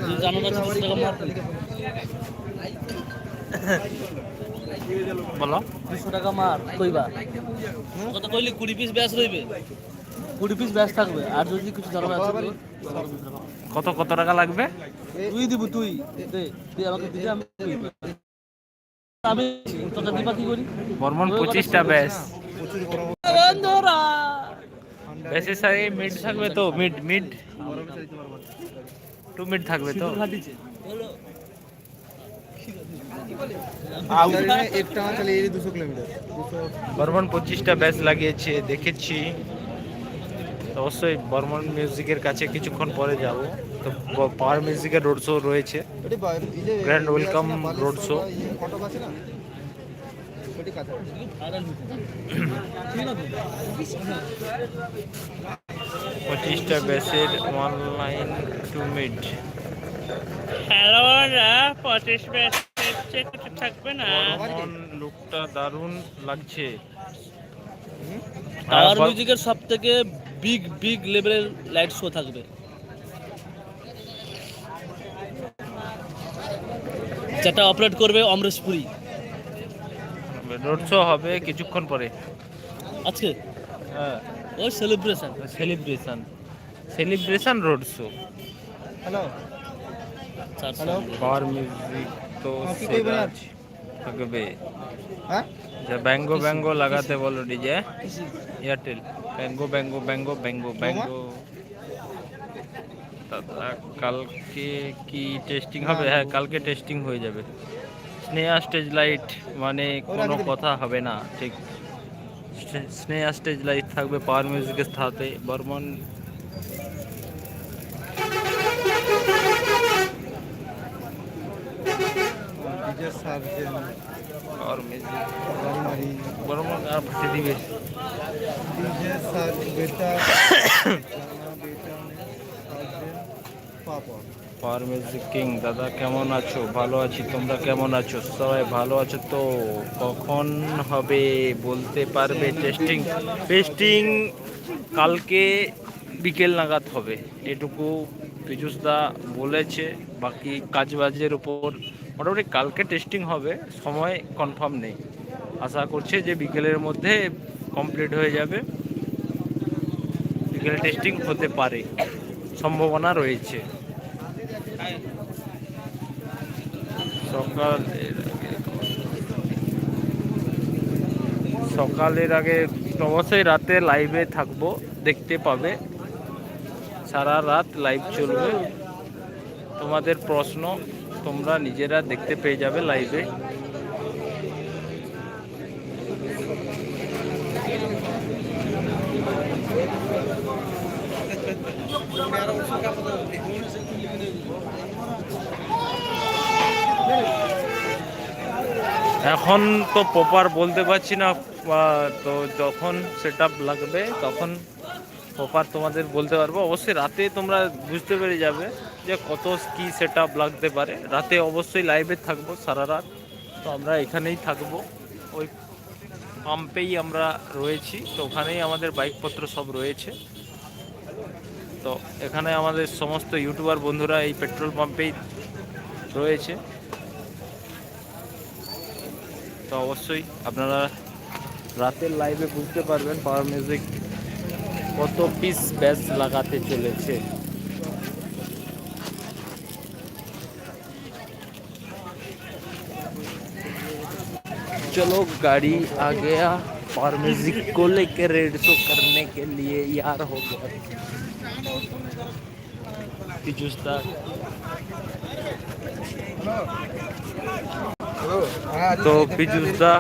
তুই জানো না 200 টাকা মার বলো 200 টাকা মার কইবা কত কইলি 20 পিস ব্যাস রইবে 20 পিস ব্যাস থাকবে আর যদি কিছু দরকার আছে কত কত টাকা লাগবে? তুই দিব তুই দে তুই আমাকে দিলে আমি আমি তোকে দিবা কি করি বর্মন 25টা ব্যাস বন্ধুরা বেশি সারি মিড থাকবে তো মিড মিড 2 মিড থাকবে তো খাটিছে বর্মন 25টা ব্যাস লাগিয়েছে দেখেছি। অবশ্যই বর্মন মিউজিকের কাছে কিছুক্ষণ পরে যাব। তো পাওয়ার মিউজিকের রোড শো রয়েছে, গ্র্যান্ড ওয়েলকাম রোড শো। 25টা ব্যাসের অনলাইন 2 মিড। হ্যালো 25 ব্যাসের চেক থাকবে না বর্মন লুকটা দারুণ লাগছে। পাওয়ার মিউজিকের সবথেকে বিগ লেভেলের লাইট শো থাকবে, যেটা অপারেট করবে অমরেশপুরি। রোড শো হবে কিছুক্ষণ পরে আজকে হ্যাঁ, ওই celebration celebration road show. Hello power music তো সেরা থাকবে। যা ব্যাঙ্গো ব্যাঙ্গো লাগাতে বলো ডিজে এয়ারটেল। ব্যাঙ্গো ব্যাঙ্গো ব্যাঙ্গো ব্যাঙ্গো ব্যাঙ্গো। দাদা কালকে কি টেস্টিং হবে? হ্যাঁ, কালকে টেস্টিং হয়ে যাবে। স্নেহা স্টেজ লাইট মানে কোনো কথা হবে না, ঠিক। স্নেহা স্টেজ লাইট থাকবে পাওয়ার মিউজিকের সাথে। বর্মন পাওয়ার মিউজিক বর্মন আর ফাটিয়ে দিবে। পাওয়ার মিউজিক কিং দাদা কেমন আছো? ভালো আছি, তোমরা কেমন আছো? সবাই ভালো আছো তো? কখন হবে বলতে পারবে টেস্টিং কালকে বিকেল নাগাদ হবে, এটুকু পীযুষদা বলেছে। বাকি কাজবাজের উপর মোটামুটি কালকে টেস্টিং হবে, সময় কনফার্ম নেই। আশা করছে যে বিকেলের মধ্যে কমপ্লিট হয়ে যাবে। বিকেলে টেস্টিং হতে পারে, সম্ভাবনা রয়েছে। সকালের আগে অবশ্যই রাতে লাইভে থাকবো, দেখতে পাবে। সারা রাত লাইভ চলবে। তোমাদের প্রশ্ন তোমরা নিজেরা দেখতে পেয়ে যাবে লাইভে। এখন তো প্রপার বলতে পারছি না, তো যখন সেট আপ লাগবে তখন প্রপার তোমাদের বলতে পারবো। অবশ্যই রাতে তোমরা বুঝতে পেরে যাবে যে কত কি সেট আপ লাগতে পারে। রাতে অবশ্যই লাইভে থাকবো সারা রাত। তো আমরা এখানেই থাকবো, ওই পাম্পেই আমরা রয়েছি। তো ওখানেই আমাদের বাইকপত্র সব রয়েছে। তো এখানে আমাদের সমস্ত ইউটিউবার বন্ধুরা এই পেট্রোল পাম্পেই রয়েছে। তো অবশ্যই আপনারা রাতের লাইভে বুঝতে পারবেন পাওয়ার মিউজিক কত পিস ব্যাস লাগাতে চলেছে। चलो गाड़ी आ गया, पावर म्यूजिक को लेके रेड शो करने के लिए यार हो गया। पीयूषदा তো পীযুষদা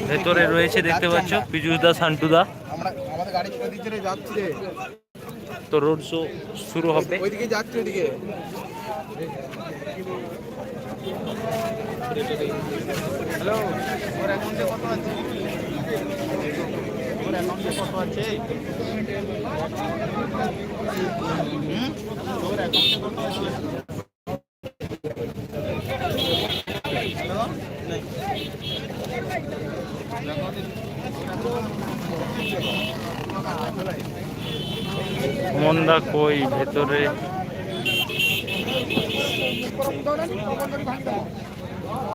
ভেতরে রয়েছে, দেখতে পাচ্ছ পীযুষদা সান্টুদা। তো রোড শো শুরু হবে। হ্যালো, ওর অ্যাকাউন্টে কত আছে? ওর অ্যাকাউন্টে কত আছে? ওর অ্যাকাউন্টে কত আছে? মন্দা কই ভেতরে?